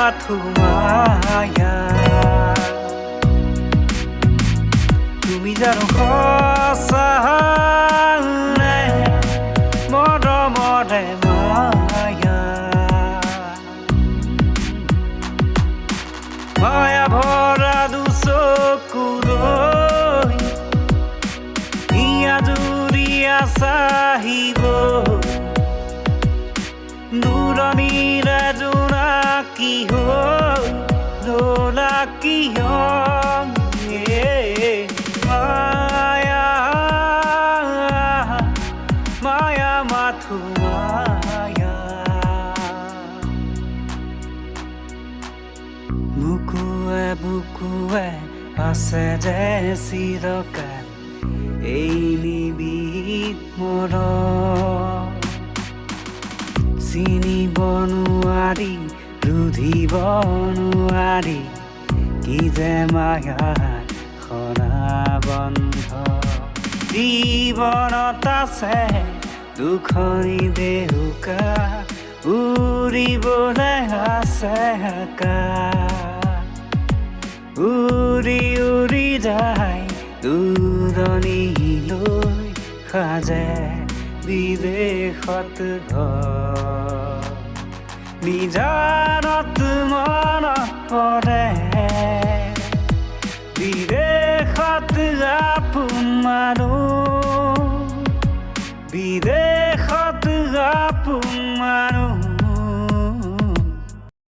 মাথো মায়া তুমি জানো সঁচা নে মৰমৰে মায়া মায়া ভৰা দুচকুলৈ হিয়া জুৰিয়া চাহিব দূৰণিৰে জোনাকী হৈ জোনাকী মায়া মায়া মাথো মায়া বুকুৱে বুকুৱে আছে যে চিৰকাল এই নিবিড় মৰম চিনিব নোৱাৰি ৰুধিব নোৱাৰি কি যে মায়াৰ সৰাবন্ধ জীৱনত আছে দুখনি দেহুকা উৰিবলৈ আছে আকাশ উৰি উৰি যায় দূৰণিলৈ সাজে বিদেশত ঘৰ নিজানত মনত পৰে